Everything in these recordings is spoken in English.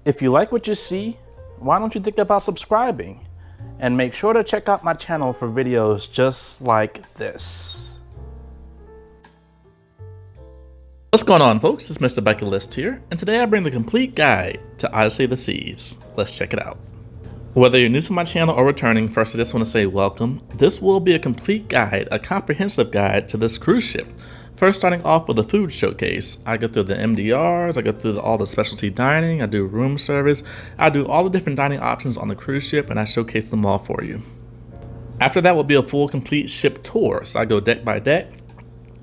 If you like what you see, why don't you think about subscribing? And make sure to check out my channel for videos just like this. What's going on, folks? It's MrBucketlist here, and today I bring the complete guide to Odyssey of the Seas. Let's check it out. Whether you're new to my channel or returning, first I just want to say welcome. This will be a complete guide, a comprehensive guide to this cruise ship. First, starting off with a food showcase. I go through the MDRs, I go through all the specialty dining, I do room service, I do all the different dining options on the cruise ship, and I showcase them all for you. After that will be a full complete ship tour. So I go deck by deck.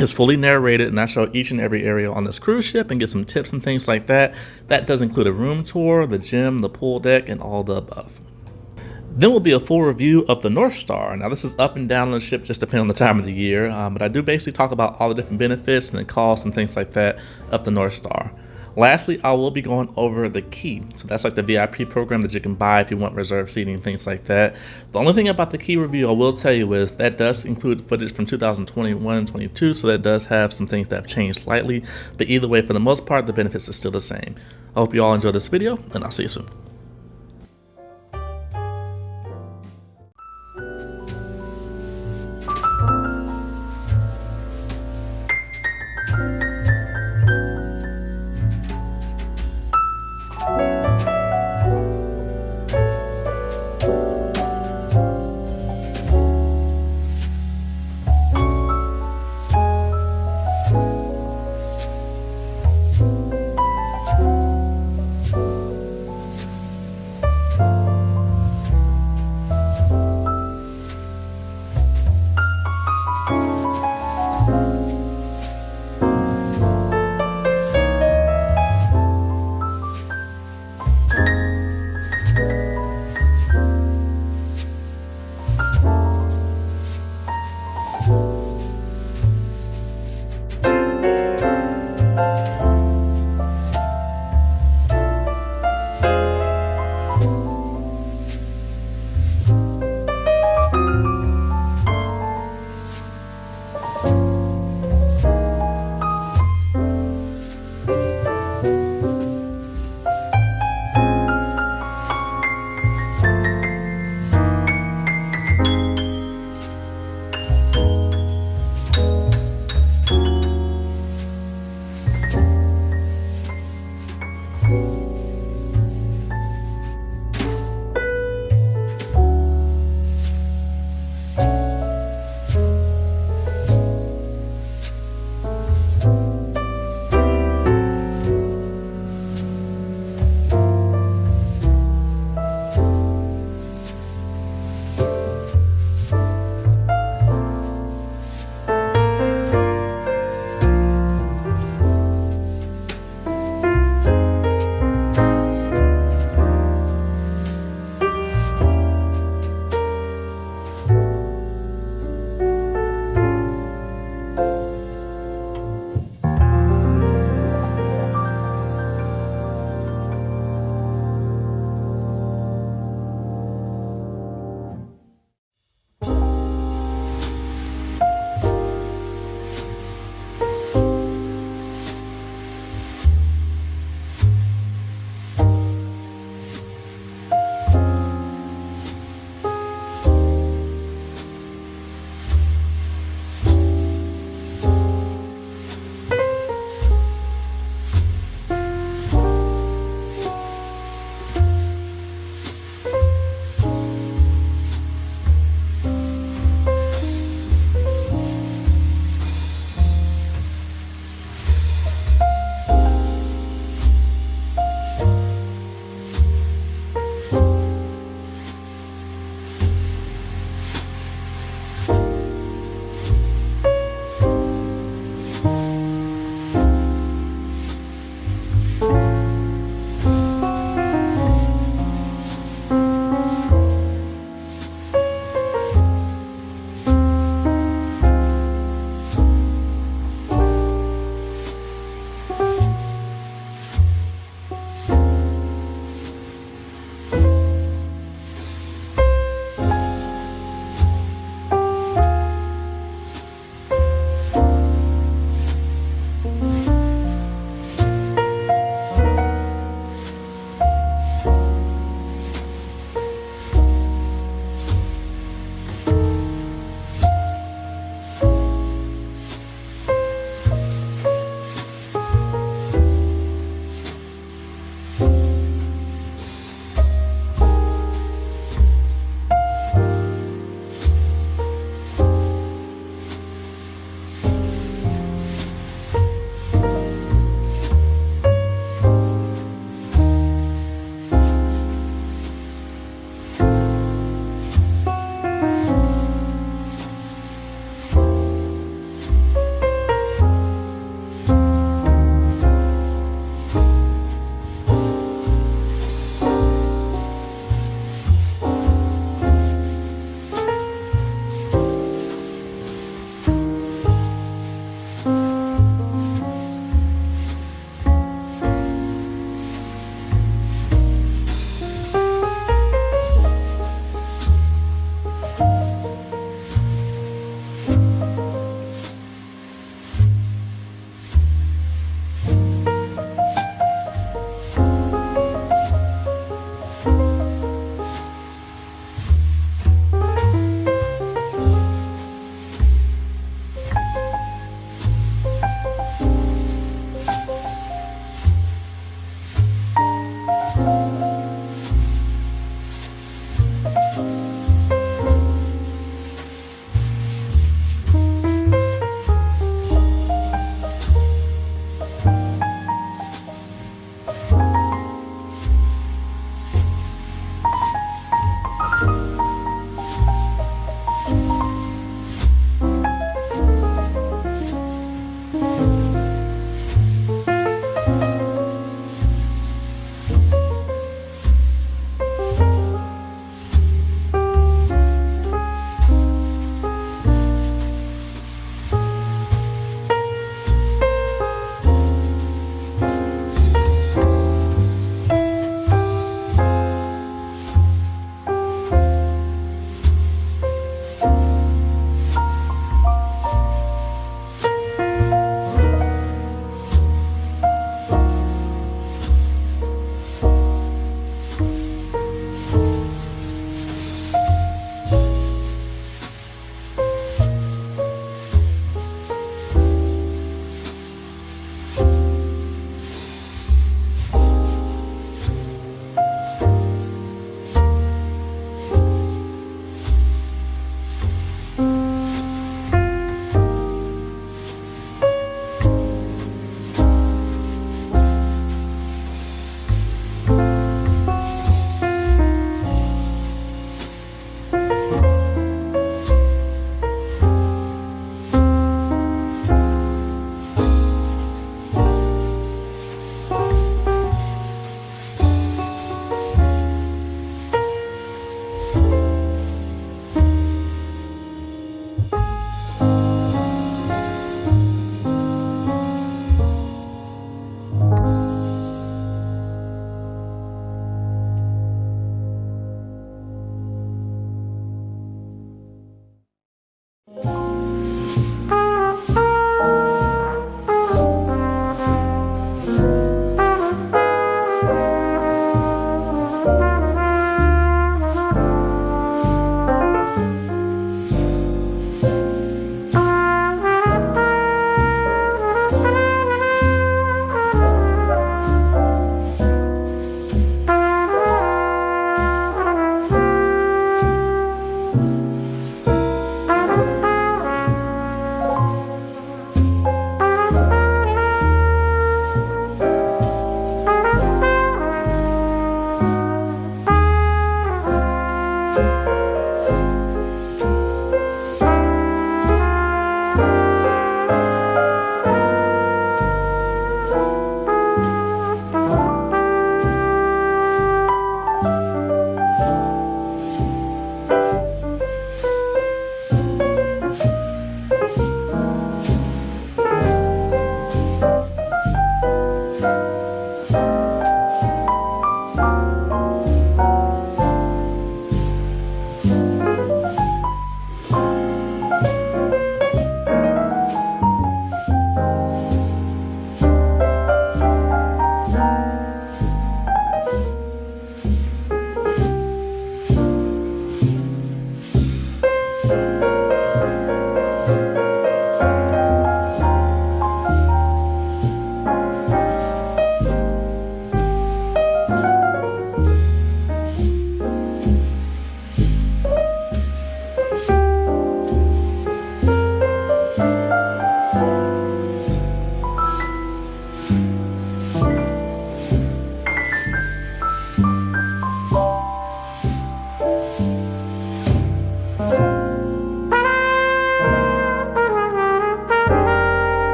It's fully narrated, and I show each and every area on this cruise ship and get some tips and things like that. That does include a room tour, the gym, the pool deck, and all the above. Then will be a full review of the North Star. Now this is up and down on the ship just depending on the time of the year, but I do basically talk about all the different benefits and the costs and things like that of the North Star. Lastly, I will be going over the Key. So that's like the VIP program that you can buy if you want reserved seating and things like that. The only thing about the Key review I will tell you is that does include footage from 2021 and 22, so that does have some things that have changed slightly. But either way, for the most part, the benefits are still the same. I hope you all enjoy this video, and I'll see you soon.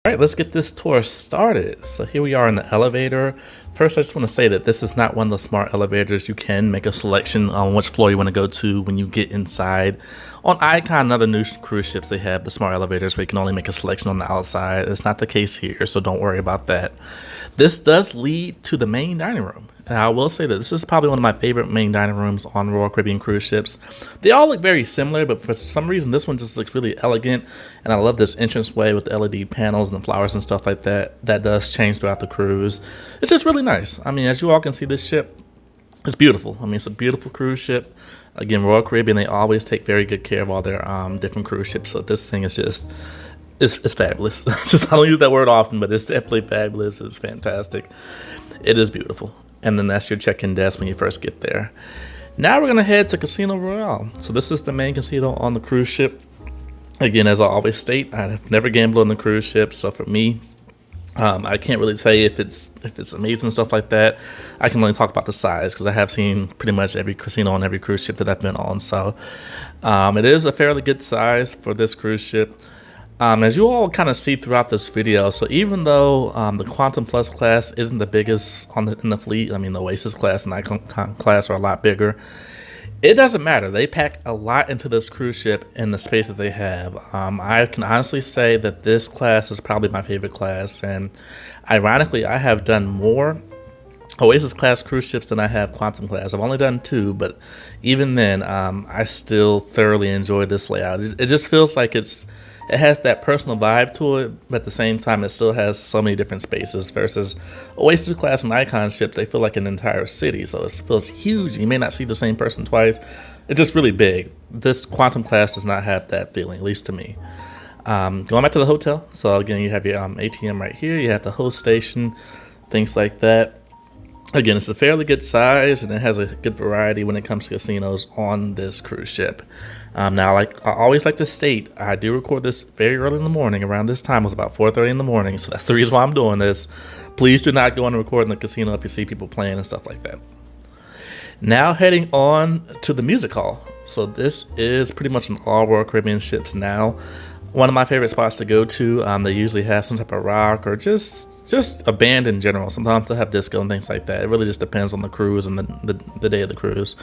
All right, let's get this tour started. So here we are in the elevator. First, I just want to say that this is not one of the smart elevators. You can make a selection on which floor you want to go to when you get inside. On Icon and other new cruise ships, they have the smart elevators where you can only make a selection on the outside. It's not the case here, so don't worry about that. This does lead to the main dining room. And I will say that this is probably one of my favorite main dining rooms on Royal Caribbean cruise ships. They all look very similar, but for some reason this one just looks really elegant. And I love this entranceway with the LED panels and the flowers and stuff like that. That does change throughout the cruise. It's just really nice. I mean, as you all can see, this ship is beautiful. I mean, it's a beautiful cruise ship. Again, Royal Caribbean, they always take very good care of all their different cruise ships. So this thing is just, it's fabulous. I don't use that word often, but it's definitely fabulous. It's fantastic. It is beautiful. And then that's your check-in desk when you first get there. Now we're going to head to Casino Royale. So this is the main casino on the cruise ship. Again, as I always state, I have never gambled on the cruise ship. So for me, I can't really say if it's amazing and stuff like that. I can only talk about the size because I have seen pretty much every casino on every cruise ship that I've been on. So it is a fairly good size for this cruise ship. As you all kind of see throughout this video, so even though the Quantum Plus class isn't the biggest in the fleet, I mean the Oasis class and Icon class are a lot bigger, it doesn't matter. They pack a lot into this cruise ship in the space that they have. I can honestly say that this class is probably my favorite class, and ironically I have done more Oasis class cruise ships than I have Quantum class. I've only done 2, but even then I still thoroughly enjoy this layout. It just feels like it has that personal vibe to it, but at the same time, it still has so many different spaces versus Oasis class and Icon ships. They feel like an entire city, so it feels huge. You may not see the same person twice. It's just really big. This Quantum class does not have that feeling, at least to me. Going back to the hotel. So again, you have your ATM right here. You have the host station, things like that. Again, it's a fairly good size, and it has a good variety when it comes to casinos on this cruise ship. Now, like I always like to state, I do record this very early in the morning. Around this time, it was about 4:30 in the morning, so that's the reason why I'm doing this. Please do not go and record in the casino if you see people playing and stuff like that. Now, heading on to the music hall. So this is pretty much an all Royal Caribbean ships now. One of my favorite spots to go to. They usually have some type of rock or just a band in general. Sometimes they'll have disco and things like that. It really just depends on the cruise and the day of the cruise.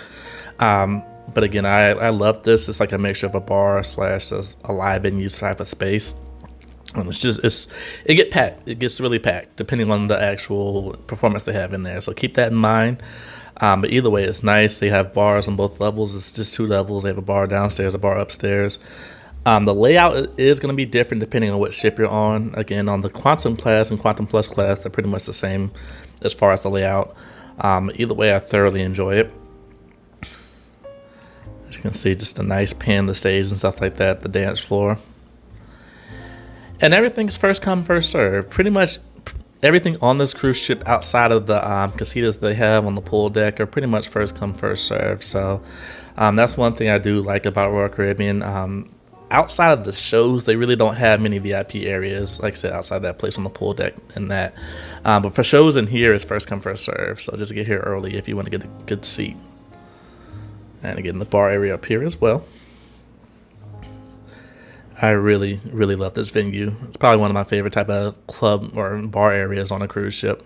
But again, I love this. It's like a mixture of a bar / a live venue type of space. And it gets really packed depending on the actual performance they have in there. So keep that in mind. But either way, it's nice. They have bars on both levels. It's just 2 levels. They have a bar downstairs, a bar upstairs. The layout is going to be different depending on what ship you're on. Again, on the Quantum class and Quantum Plus class, they're pretty much the same as far as the layout. Either way, I thoroughly enjoy it. As you can see, just a nice pan of the stage and stuff like that, the dance floor. And everything's first come, first serve. Pretty much everything on this cruise ship outside of the casitas they have on the pool deck are pretty much first come, first serve. So that's one thing I do like about Royal Caribbean. Outside of the shows, they really don't have many VIP areas, like I said, outside that place on the pool deck and that. But for shows in here, it's first come, first serve. So just get here early if you want to get a good seat. And again, the bar area up here as well. I really, really love this venue. It's probably one of my favorite type of club or bar areas on a cruise ship.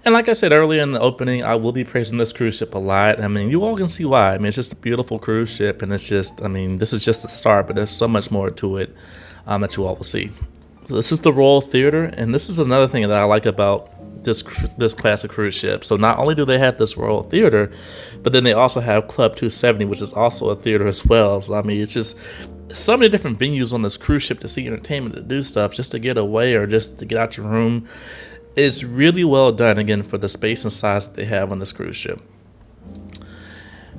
And like I said earlier in the opening, I will be praising this cruise ship a lot. I mean, you all can see why. I mean, it's just a beautiful cruise ship, and it's just, I mean, this is just the start, but there's so much more to it that you all will see. So this is the Royal Theater, and this is another thing that I like about this class of cruise ship. So not only do they have this Royal Theater, but then they also have Club 270, which is also a theater as well. So, I mean, it's just so many different venues on this cruise ship to see entertainment, to do stuff, just to get away or just to get out your room. It's really well done, again, for the space and size that they have on this cruise ship.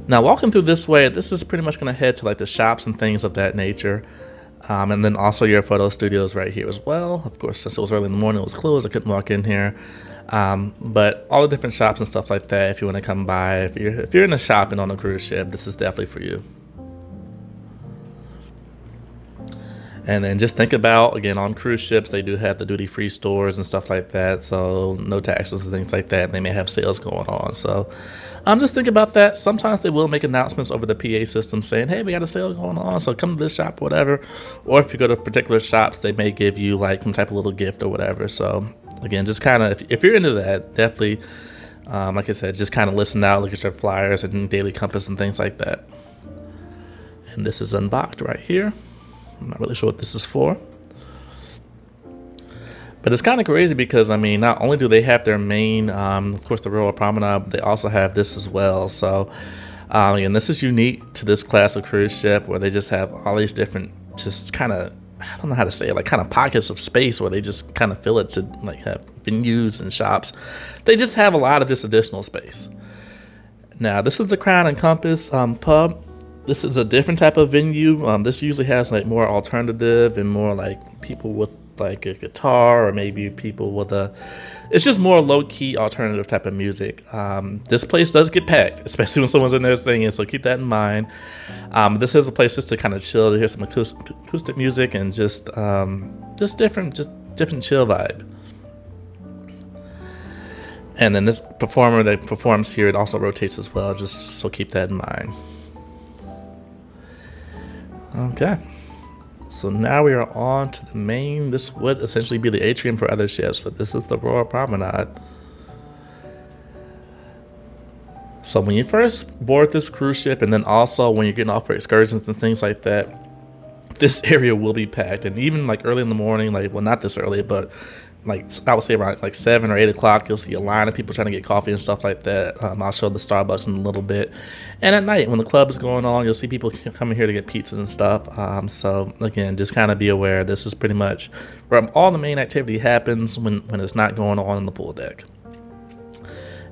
Now, walking through this way, this is pretty much going to head to like the shops and things of that nature. And then also your photo studios right here as well. Of course, since it was early in the morning, it was closed. I couldn't walk in here. But all the different shops and stuff like that, if you want to come by, if you're into shopping on a cruise ship, this is definitely for you. And then just think about, again, on cruise ships, they do have the duty-free stores and stuff like that. So no taxes and things like that. And they may have sales going on. So just think about that. Sometimes they will make announcements over the PA system saying, hey, we got a sale going on, so come to this shop or whatever. Or if you go to particular shops, they may give you like some type of little gift or whatever. So again, just kind of, if you're into that, definitely, like I said, just kind of listen out, look at your flyers and daily compass and things like that. And this is unboxed right here. I'm not really sure what this is for. But it's kind of crazy because, I mean, not only do they have their main, of course, the Royal Promenade, but they also have this as well. So, and this is unique to this class of cruise ship where they just have all these different, just kind of, I don't know how to say it, like kind of pockets of space where they just kind of fill it to like have venues and shops. They just have a lot of just additional space. Now, this is the Crown and Compass pub. This is a different type of venue. This usually has like more alternative and more like people with like a guitar or maybe people with it's just more low-key alternative type of music. This place does get packed, especially when someone's in there singing, so keep that in mind. This is a place just to kind of chill, to hear some acoustic music and just different chill vibe. And then this performer that performs here, it also rotates as well, just so keep that in mind. Okay, so now we are on to the main. This would essentially be the atrium for other ships, but this is the Royal Promenade. So when you first board this cruise ship, and then also when you're getting off for excursions and things like that, this area will be packed. And even like early in the morning, like, well, not this early, but like I would say around like 7 or 8 o'clock, you'll see a line of people trying to get coffee and stuff like that. I'll show the Starbucks in a little bit. And at night, when the club is going on, you'll see people coming here to get pizza and stuff. So again, just kind of be aware. This is pretty much where all the main activity happens when it's not going on the pool deck.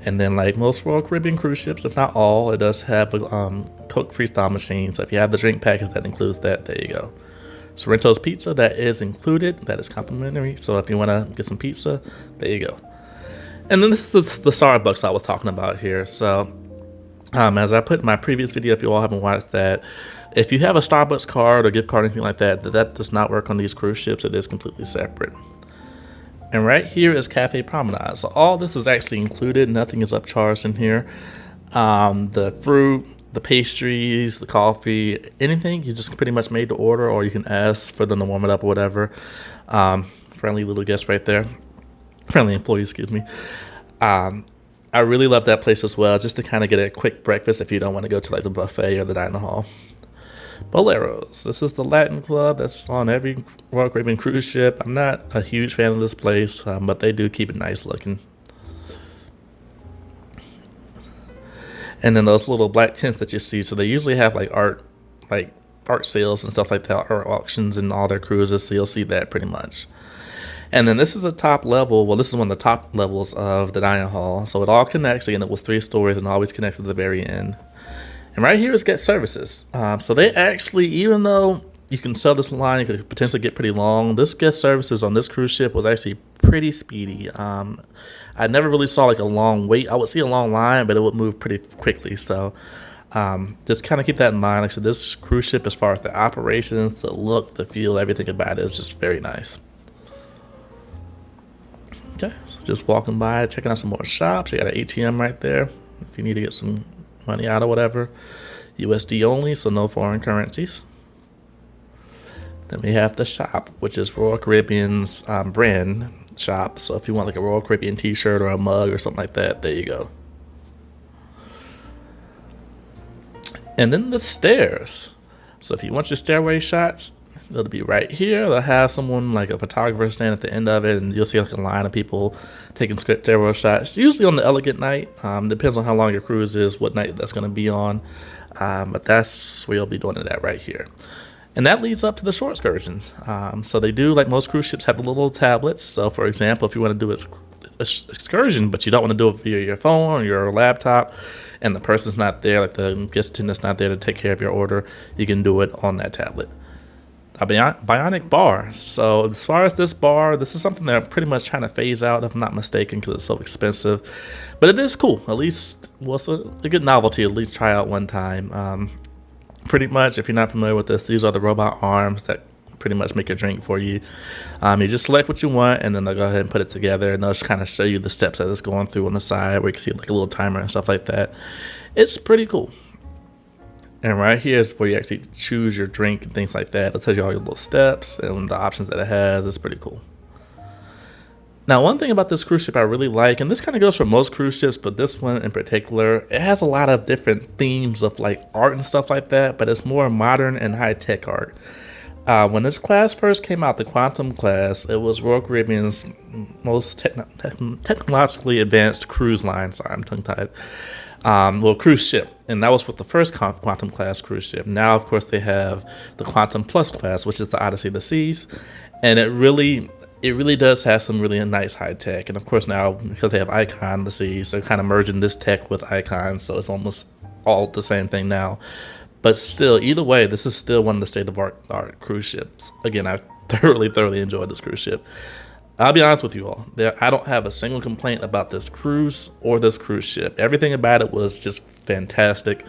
And then, like most Royal Caribbean cruise ships, if not all, it does have a Coke Freestyle machine. So if you have the drink package that includes that, there you go. Sorrento's Pizza, that is included. That is complimentary. So if you want to get some pizza, there you go. And then this is the Starbucks I was talking about here. So as I put in my previous video, if you all haven't watched that, if you have a Starbucks card or gift card or anything like that, that does not work on these cruise ships. It is completely separate. And right here is Cafe Promenade. So all this is actually included. Nothing is upcharged in here. The fruit, the pastries, the coffee, anything, you just pretty much made to order, or you can ask for them to warm it up or whatever. Friendly little guest right there. Friendly employee, excuse me. I really love that place as well, just to kind of get a quick breakfast if you don't want to go to like the buffet or the dining hall. Boleros. This is the Latin club that's on every Royal Caribbean cruise ship. I'm not a huge fan of this place, but they do keep it nice looking. And then those little black tents that you see, so they usually have like art sales and stuff like that, or auctions in all their cruises, so you'll see that pretty much. And then this is the top level. Well, this is one of the top levels of the dining hall. So it all connects. Again, it was 3 stories and always connects to the very end. And right here is guest services. So they actually, even though you can sell this line, it could potentially get pretty long. This guest services on this cruise ship was actually pretty speedy. I never really saw like a long wait. I would see a long line, but it would move pretty quickly. So just kind of keep that in mind. Like I said, this cruise ship, as far as the operations, the look, the feel, everything about it is just very nice. Okay, so just walking by, checking out some more shops. You got an ATM right there if you need to get some money out or whatever. USD only, so no foreign currencies. Then we have the shop, which is Royal Caribbean's brand shop. So if you want like a Royal Caribbean t-shirt or a mug or something like that, there you go. And then the stairs. So if you want your stairway shots, it'll be right here. They'll have someone like a photographer stand at the end of it, and you'll see like a line of people taking stairway shots, usually on the elegant night. Depends on how long your cruise is, what night that's going to be on. But that's where you'll be doing it at right here. And that leads up to the short excursions. So they do, like most cruise ships, have the little tablets. So for example, if you want to do an excursion, but you don't want to do it via your phone or your laptop, and the person's not there, like the guest attendant's not there to take care of your order, you can do it on that tablet. A bionic bar. So as far as this bar, this is something that I'm pretty much trying to phase out, if I'm not mistaken, because it's so expensive. But it is cool. At least, well, it's a good novelty. At least try out one time. Pretty much, if you're not familiar with this, these are the robot arms that pretty much make a drink for you. You just select what you want, and then they'll go ahead and put it together, and they'll just kind of show you the steps that it's going through on the side, where you can see like a little timer and stuff like that. It's pretty cool. And right here is where you actually choose your drink and things like that. It tells you all your little steps and the options that it has. It's pretty cool. Now, one thing about this cruise ship I really like, and this kind of goes for most cruise ships, but this one in particular, it has a lot of different themes of like art and stuff like that, but it's more modern and high-tech art. When this class first came out, the Quantum class, it was Royal Caribbean's most technologically advanced cruise line. Sorry, I'm tongue-tied. Cruise ship, and that was with the first Quantum class cruise ship. Now, of course, they have the Quantum Plus class, which is the Odyssey of the Seas, and it really does have some really nice high tech. And of course, now because they have Icon the Seas, they're kind of merging this tech with Icon, so it's almost all the same thing now. But still, either way, this is still one of the state-of-art cruise ships. Again, I thoroughly enjoyed this cruise ship. I'll be honest with you all, I don't have a single complaint about this cruise or this cruise ship. Everything about it was just fantastic.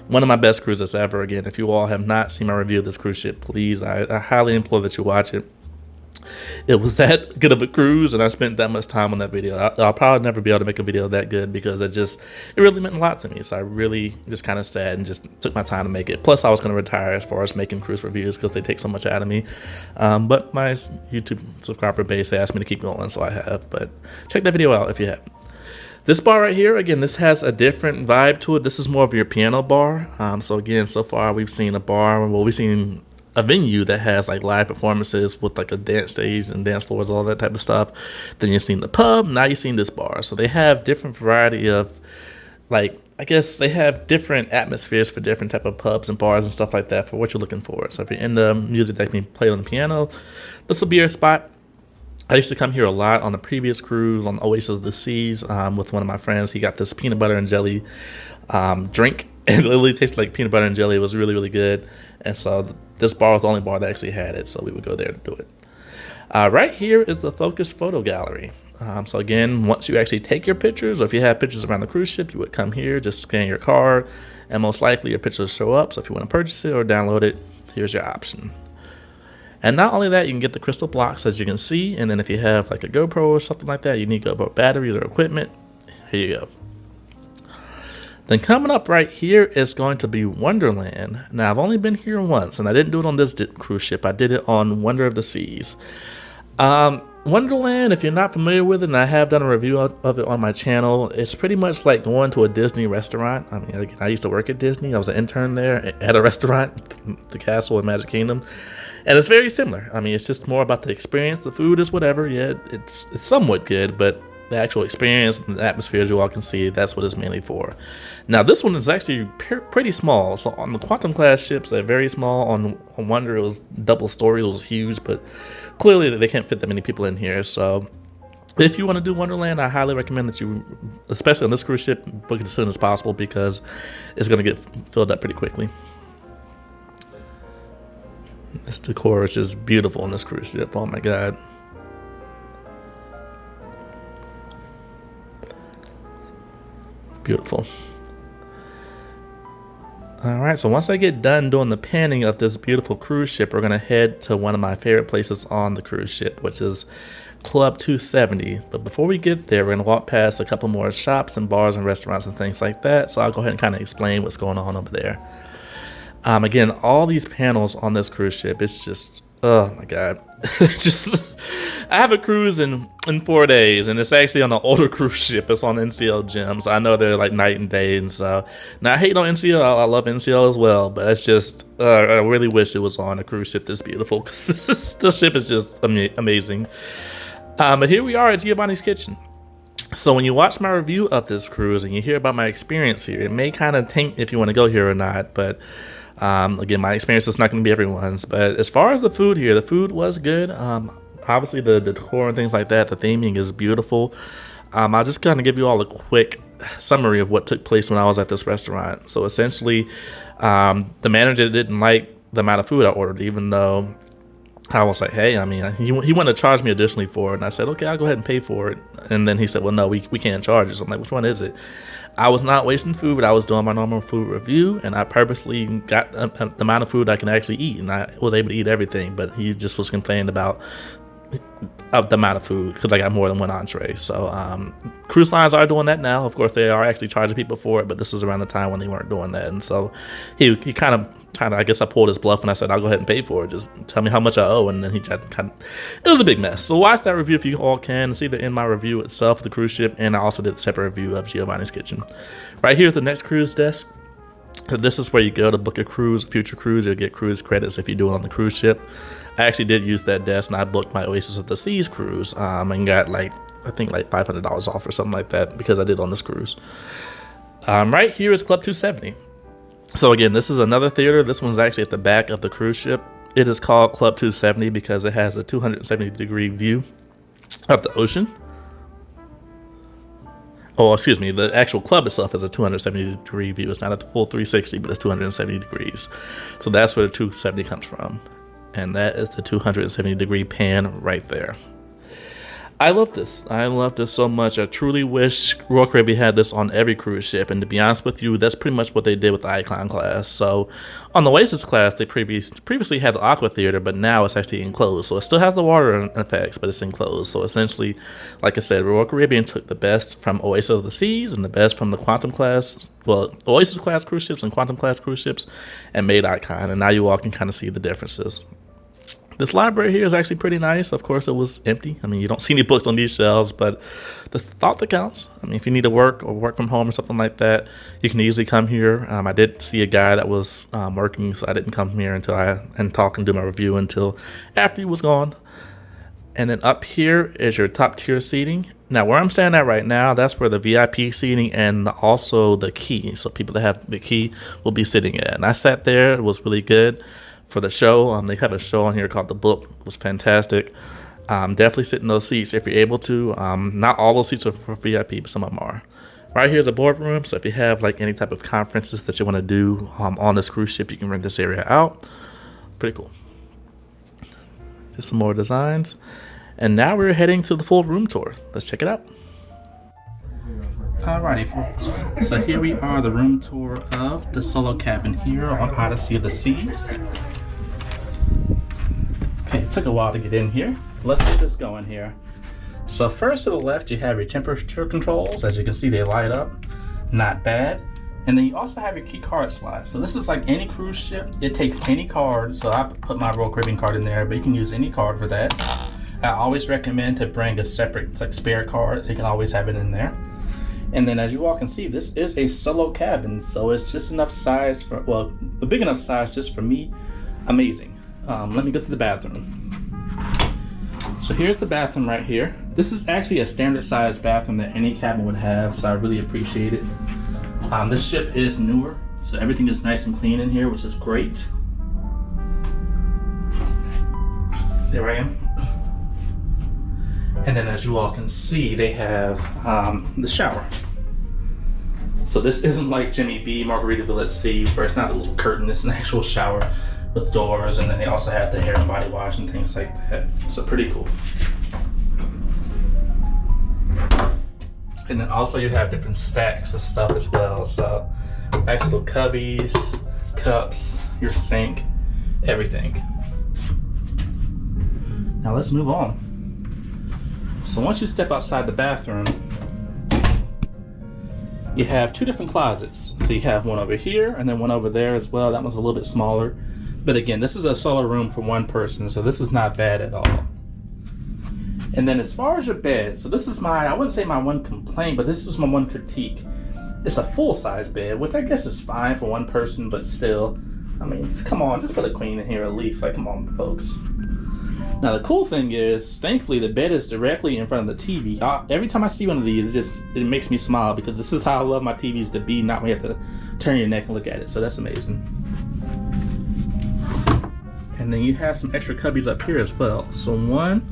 One of my best cruises ever. Again, if you all have not seen my review of this cruise ship, please, I highly implore that you watch it. It was that good of a cruise, and I spent that much time on that video. I'll probably never be able to make a video that good, because it really meant a lot to me. So I really just kind of sat and just took my time to make it. Plus, I was going to retire as far as making cruise reviews, because they take so much out of me. But my YouTube subscriber base, they asked me to keep going, so I have. But check that video out if you haven't. This bar right here, again, this has a different vibe to it. This is more of your piano bar. So again, so far we've seen a bar, we've seen a venue that has like live performances with like a dance stage and dance floors, all that type of stuff. Then you've seen the pub, now you've seen this bar. So they have different variety of, like, I guess they have different atmospheres for different type of pubs and bars and stuff like that for what you're looking for. So if you're into music that can be played on the piano, this will be your spot. I used to come here a lot on the previous cruise on Oasis of the Seas with one of my friends. He got this peanut butter and jelly drink, and it literally tasted like peanut butter and jelly. It was really good. And so this bar was the only bar that actually had it, so we would go there to do it. Right here is the Focus Photo Gallery. So again, once you actually take your pictures, or if you have pictures around the cruise ship, you would come here, just scan your card, and most likely your pictures show up. So if you want to purchase it or download it, here's your option. And not only that, you can get the crystal blocks, as you can see, and then if you have like a GoPro or something like that, you need GoPro batteries or equipment, here you go. Then coming up right here is going to be Wonderland. Now, I've only been here once, and I didn't do it on this cruise ship. I did it on Wonder of the Seas. Wonderland, if you're not familiar with it, and I have done a review of it on my channel, it's pretty much like going to a Disney restaurant. I mean, again, I used to work at Disney. I was an intern there at a restaurant, the Castle in Magic Kingdom. And it's very similar. I mean, it's just more about the experience. The food is whatever. Yeah, it's somewhat good, but the actual experience and the atmospheres you all can see, that's what it's mainly for. Now, this one is actually pretty small. So on the Quantum class ships, they're very small. On Wonder, it was double story. It was huge, but clearly they can't fit that many people in here. So if you want to do Wonderland, I highly recommend that you, especially on this cruise ship, book it as soon as possible, because it's going to get filled up pretty quickly. This decor is just beautiful on this cruise ship. Oh my god. Beautiful. Alright, so once I get done doing the panning of this beautiful cruise ship, we're going to head to one of my favorite places on the cruise ship, which is Club 270. But before we get there, we're going to walk past a couple more shops and bars and restaurants and things like that. So I'll go ahead and kind of explain what's going on over there. Again, all these panels on this cruise ship, it's just, oh my god. It's just, I have a cruise in 4 days, and it's actually on an older cruise ship. It's on NCL gems. I know they're like night and day, and so now I hate on NCL. I love NCL as well, but it's just I really wish it was on a cruise ship this beautiful, because this ship is just amazing. But here we are at Giovanni's Kitchen. So when you watch my review of this cruise and you hear about my experience here, it may kind of taint if you want to go here or not, but again, my experience is not going to be everyone's. But as far as the food here, the food was good. Obviously the decor and things like that, the theming is beautiful. I'll just kind of give you all a quick summary of what took place when I was at this restaurant. So essentially, the manager didn't like the amount of food I ordered, even though I was like, hey, I mean, he wanted to charge me additionally for it. And I said, okay, I'll go ahead and pay for it. And then he said, well, no, we can't charge you. So I'm like, which one is it? I was not wasting food. I was doing my normal food review, and I purposely got the amount of food I can actually eat. And I was able to eat everything, but he just was complaining about the amount of food because I got more than one entree. So cruise lines are doing that now. Of course, they are actually charging people for it, but this is around the time when they weren't doing that. And so he kind of, I guess I pulled his bluff and I said, I'll go ahead and pay for it. Just tell me how much I owe. And then he kind of, it was a big mess. So watch that review if you all can. It's either in my review itself, the cruise ship, and I also did a separate review of Giovanni's Kitchen. Right here at the next cruise desk. So this is where you go to book a cruise, a future cruise. You'll get cruise credits if you do it on the cruise ship. I actually did use that desk, and I booked my Oasis of the Seas cruise and got I think $500 off or something like that because I did on this cruise. Right here is Club 270. So again, this is another theater. This one's actually at the back of the cruise ship. It is called Club 270 because it has a 270-degree view of the ocean. Oh, excuse me, the actual club itself is a 270-degree view. It's not a full 360, but it's 270 degrees. So that's where the 270 comes from. And that is the 270-degree pan right there. I love this. I love this so much. I truly wish Royal Caribbean had this on every cruise ship. And to be honest with you, that's pretty much what they did with the Icon class. So on the Oasis class, they previously had the Aqua Theater, but now it's actually enclosed. So it still has the water effects, but it's enclosed. So essentially, like I said, Royal Caribbean took the best from Oasis of the Seas and the best from the Quantum class, well, Oasis class cruise ships and Quantum class cruise ships, and made Icon. And now you all can kind of see the differences. This library here is actually pretty nice. Of course, it was empty. I mean, you don't see any books on these shelves, but the thought that counts. I mean, if you need to work or work from home or something like that, you can easily come here. I did see a guy that was working, so I didn't come here until talk and do my review until after he was gone. And then up here is your top tier seating. Now, where I'm standing at right now, that's where the VIP seating and also the key. So people that have the key will be sitting at. And I sat there. It was really good. For the show, they have a show on here called The Book. It was fantastic. Definitely sit in those seats if you're able to. Not all those seats are for VIP, but some of them are. Right here is a boardroom, so if you have any type of conferences that you want to do on this cruise ship, you can rent this area out. Pretty cool. Just some more designs. And now we're heading to the full room tour. Let's check it out. Alrighty, folks. So here we are, the room tour of the solo cabin here on Odyssey of the Seas. Okay, it took a while to get in here. Let's get this going here. So first to the left, you have your temperature controls. As you can see, they light up. Not bad. And then you also have your key card slot. So this is like any cruise ship. It takes any card. So I put my Royal Caribbean card in there, but you can use any card for that. I always recommend to bring a separate spare card, so you can always have it in there. And then as you all can see, this is a solo cabin, so it's just enough size for, well, the big enough size just for me. Amazing. Let me go to the bathroom. So here's the bathroom right here. This is actually a standard size bathroom that any cabin would have, so I really appreciate it. This ship is newer, so everything is nice and clean in here, which is great. There I am. And then as you all can see, they have the shower. So this isn't like Jimmy B, Margaritaville at Sea, where it's not a little curtain, it's an actual shower. with doors, and then they also have the hair and body wash and things like that. So pretty cool. And then also you have different stacks of stuff as well. So nice little cubbies, cups, your sink, everything. Now let's move on. So once you step outside the bathroom, you have two different closets. So you have one over here and then one over there as well. That one's a little bit smaller. But again, this is a solo room for one person, so this is not bad at all. And then as far as your bed, so this is I wouldn't say my one complaint, but this is my one critique. It's a full-size bed, which I guess is fine for one person, but still, I mean, just come on, just put a queen in here at least. Like, come on, folks. Now, the cool thing is, thankfully, the bed is directly in front of the TV. Every time I see one of these, it makes me smile, because this is how I love my TVs to be, not when you have to turn your neck and look at it. So that's amazing. And then you have some extra cubbies up here as well. So one,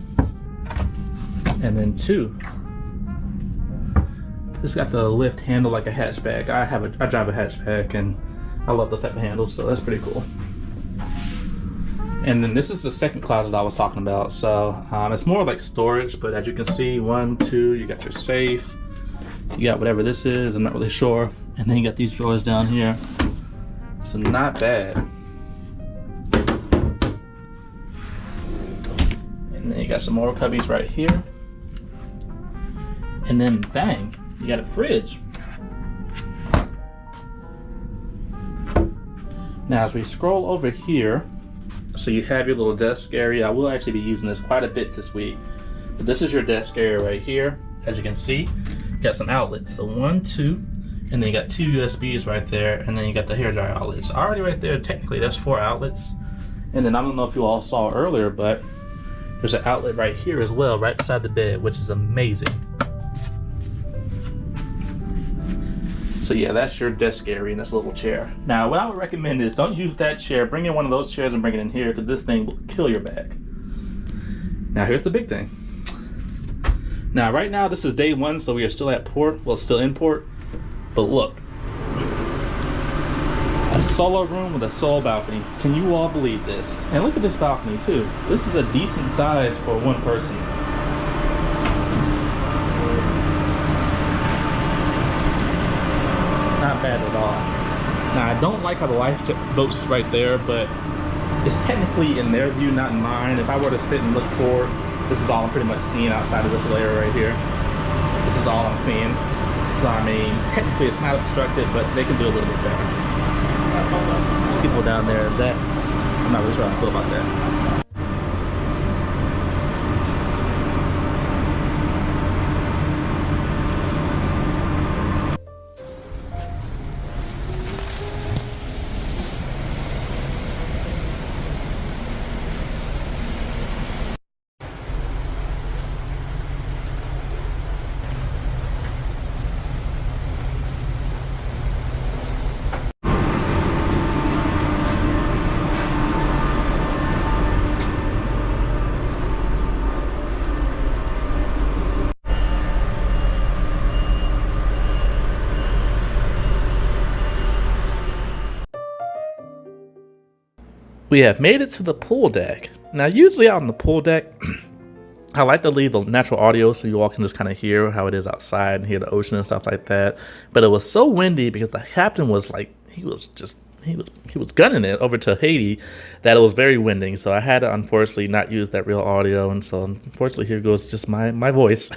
and then two. This got the lift handle like a hatchback. I drive a hatchback, and I love those type of handles, so that's pretty cool. And then this is the second closet I was talking about. So it's more like storage, but as you can see, 1, 2, you got your safe, you got whatever this is, I'm not really sure, and then you got these drawers down here. So not bad. And then you got some more cubbies right here. And then bang, you got a fridge. Now as we scroll over here, so you have your little desk area. I will actually be using this quite a bit this week. But this is your desk area right here. As you can see, you got some outlets. So 1, 2, and then you got 2 USBs right there, and then you got the hairdryer outlets. Already right there, technically that's 4 outlets. And then I don't know if you all saw earlier, but there's an outlet right here as well, right beside the bed, which is amazing. So yeah, that's your desk area and this little chair. Now, what I would recommend is don't use that chair. Bring in one of those chairs and bring it in here, because this thing will kill your back. Now, here's the big thing. Now, right now, this is day 1, so we are still at port. Well, still in port. But look. A solo room with a solo balcony. Can you all believe this? And look at this balcony, too. This is a decent size for one person. Not bad at all. Now, I don't like how the lifeboat's right there, but it's technically in their view, not in mine. If I were to sit and look forward, this is all I'm pretty much seeing outside of this little area right here. This is all I'm seeing. So, I mean, technically it's not obstructed, but they can do a little bit better. People down there, I'm not really sure how I feel about that. We have made it to the pool deck. Now, usually out on the pool deck, I like to leave the natural audio so you all can just kind of hear how it is outside and hear the ocean and stuff like that. But it was so windy because the captain was like, he was gunning it over to Haiti, that it was very windy. So I had to unfortunately not use that real audio, and so unfortunately here goes just my voice.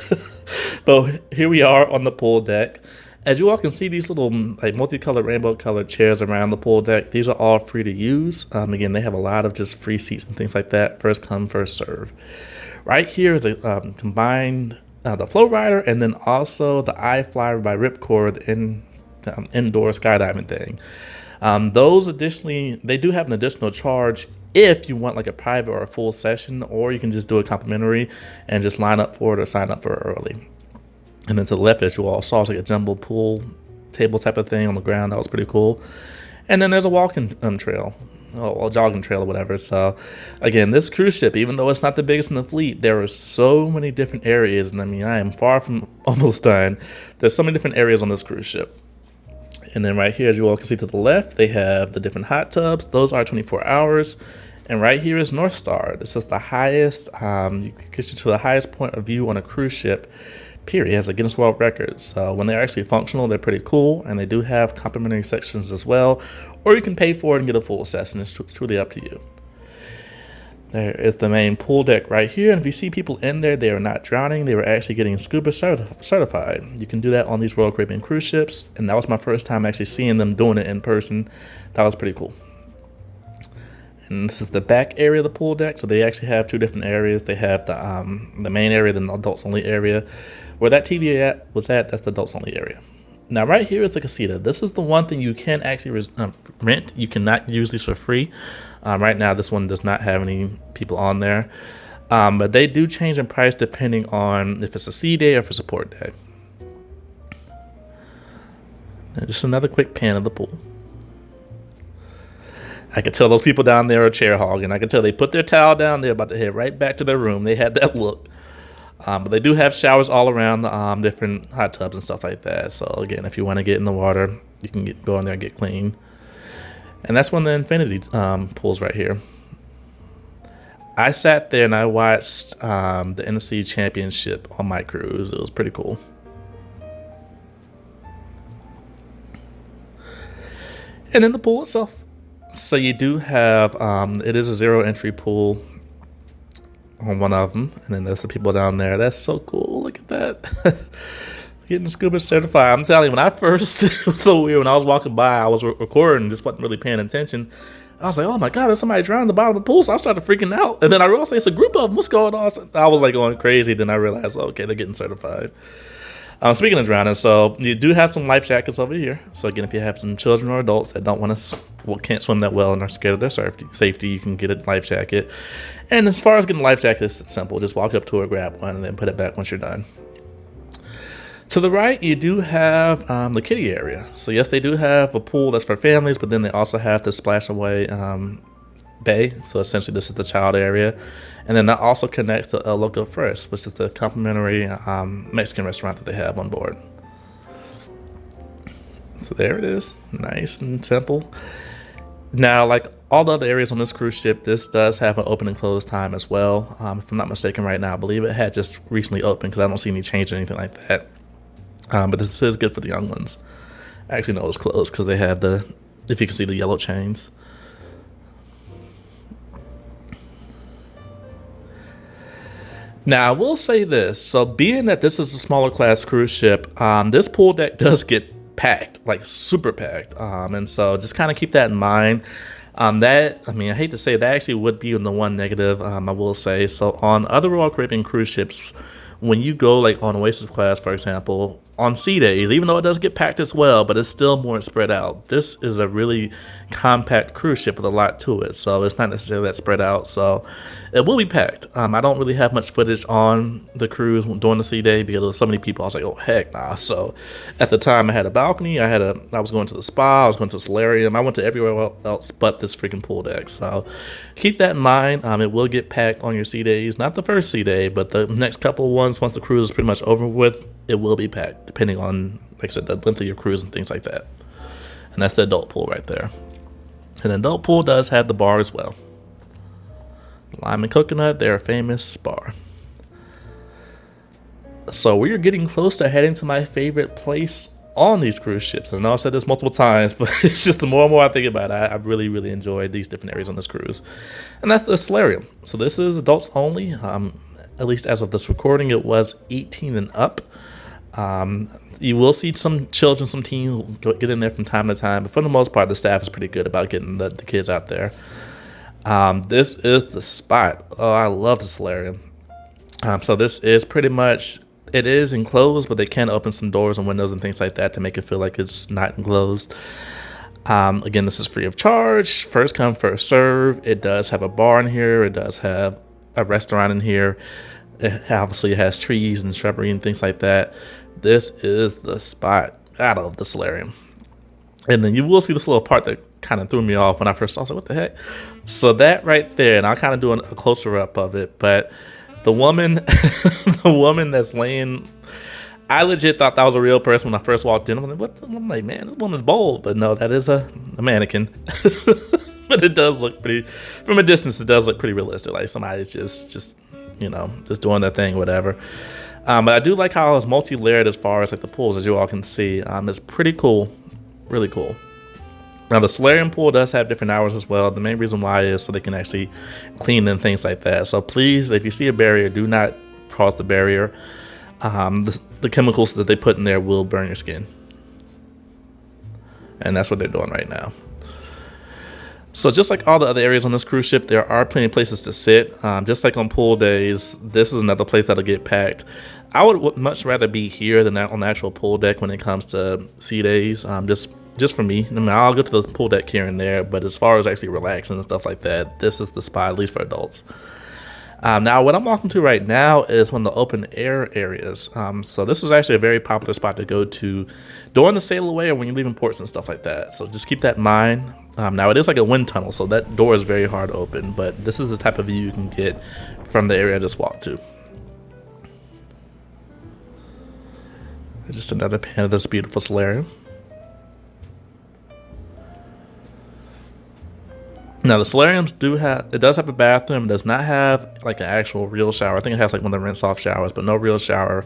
But here we are on the pool deck. As you all can see, these little like multicolored, rainbow colored chairs around the pool deck, these are all free to use. Again, they have a lot of just free seats and things like that. First come, first serve. Right here is a combined the flow rider, and then also the iFlyer by Ripcord, the indoor skydiving thing. Those additionally, they do have an additional charge if you want like a private or a full session, or you can just do it complimentary and just line up for it or sign up for it early. And then to the left, as you all saw, it's like a jumbo pool table type of thing on the ground. That was pretty cool. And then there's a walking trail, or jogging trail or whatever. So again, this cruise ship, even though it's not the biggest in the fleet, there are so many different areas. And I mean, I am far from almost done. There's so many different areas on this cruise ship. And then right here, as you all can see to the left, they have the different hot tubs. Those are 24 hours. And right here is North Star. This is the highest, gets you to the highest point of view on a cruise ship, period. It has a Guinness World Record. So when they're actually functional, they're pretty cool. And they do have complimentary sections as well. Or you can pay for it and get a full session. It's truly up to you. There is the main pool deck right here. And if you see people in there, they are not drowning. They were actually getting scuba certified. You can do that on these Royal Caribbean cruise ships. And that was my first time actually seeing them doing it in person. That was pretty cool. And this is the back area of the pool deck. So they actually have two different areas. They have the main area, the adults only area. Where that TV was at, that's the adults only area. Now right here is the casita. This is the one thing you can actually rent. You cannot use these for free. Right now this one does not have any people on there. But they do change in price depending on if it's a sea day or if it's a port day. And just another quick pan of the pool. I could tell those people down there are chair hogging. I could tell they put their towel down. They're about to head right back to their room. They had that look. But they do have showers all around the different hot tubs and stuff like that. So again, if you want to get in the water, you can go in there and get clean. And that's one of the infinity pools right here. I sat there and I watched the Odyssey Championship on my cruise. It was pretty cool. And then the pool itself. So you do have, it is a 0 entry pool on one of them. And then there's the people down there. That's so cool. Look at that. Getting scuba certified. I'm telling you, when I first, it was so weird. When I was walking by, I was recording, just wasn't really paying attention. I was like, oh my God, there's somebody drowning at the bottom of the pool. So I started freaking out. And then I realized it's a group of them. What's going on? So I was like going crazy. Then I realized, okay, they're getting certified. Speaking of drowning, so you do have some life jackets over here. So again, if you have some children or adults that don't want to, can't swim that well and are scared of their safety, you can get a life jacket. And as far as getting a life jacket, it's simple. Just walk up to her, grab one, and then put it back once you're done. To the right, you do have the kiddie area. So yes, they do have a pool that's for families, but then they also have the splash away bay. So essentially, this is the child area. And then that also connects to El Loco Fresh, which is the complimentary Mexican restaurant that they have on board. So there it is. Nice and simple. Now, like all the other areas on this cruise ship, this does have an open and close time as well. If I'm not mistaken right now, I believe it had just recently opened because I don't see any change or anything like that. But this is good for the young ones. Actually, no, it's closed because they have the, if you can see the yellow chains. Now, I will say this. So being that this is a smaller class cruise ship, this pool deck does get packed, like super packed. And so just kind of keep that in mind. That, I mean, I hate to say it, that actually would be in the one negative, I will say. So on other Royal Caribbean cruise ships, when you go like on Oasis class, for example, on sea days, even though it does get packed as well, but it's still more spread out. This is a really compact cruise ship with a lot to it, so it's not necessarily that spread out. So it will be packed. I don't really have much footage on the cruise during the sea day because there was so many people. I was like, oh heck nah. So at the time, I had a balcony. I was going to the spa. I was going to the solarium. I went to everywhere else but this freaking pool deck. So keep that in mind. It will get packed on your sea days. Not the first sea day, but the next couple ones. Once the cruise is pretty much over with, it will be packed, depending on, like I said, the length of your cruise and things like that. And that's the adult pool right there. And the adult pool does have the bar as well. Lime and Coconut, they're a famous bar. So we are getting close to heading to my favorite place on these cruise ships. I know I've said this multiple times, but it's just the more and more I think about it, I really, really enjoy these different areas on this cruise. And that's the solarium. So this is adults only. At least as of this recording, it was 18 and up. You will see some children, some teens get in there from time to time, but for the most part, the staff is pretty good about getting the kids out there. This is the spot. Oh, I love the solarium. So this is pretty much, it is enclosed, but they can open some doors and windows and things like that to make it feel like it's not enclosed. Again, this is free of charge. First come, first serve. It does have a bar in here. It does have a restaurant in here. Obviously, it has trees and shrubbery and things like that. This is the spot out of the solarium. And then you will see this little part that kind of threw me off when I first saw it. I was like, what the heck? So that right there, and I'll kind of do a closer up of it, but the woman, the woman that's laying, I legit thought that was a real person when I first walked in. I was like, what? I'm like, man, this woman's bold. But no, that is a mannequin. But it does look pretty, from a distance, it does look pretty realistic. Like somebody's just just doing their thing, whatever. But I do like how it's multi-layered as far as like the pools, as you all can see. It's pretty cool, really cool. Now the solarium pool does have different hours as well. The main reason why is so they can actually clean and things like that. So please, if you see a barrier, do not cross the barrier. The chemicals that they put in there will burn your skin. And that's what they're doing right now. So just like all the other areas on this cruise ship, there are plenty of places to sit. Just like on pool days, this is another place that'll get packed. I would much rather be here than on the actual pool deck when it comes to sea days. Just for me. I mean, I'll go to the pool deck here and there, but as far as actually relaxing and stuff like that, this is the spot, at least for adults. Now, what I'm walking to right now is one of the open air areas. So this is actually a very popular spot to go to during the sail away or when you're leaving ports and stuff like that. So just keep that in mind. Now, it is like a wind tunnel, so that door is very hard to open, but this is the type of view you can get from the area I just walked to. Just another pan of this beautiful solarium. Now the solariums does have a bathroom. It does not have like an actual real shower. I think it has like one of the rinse off showers, but no real shower.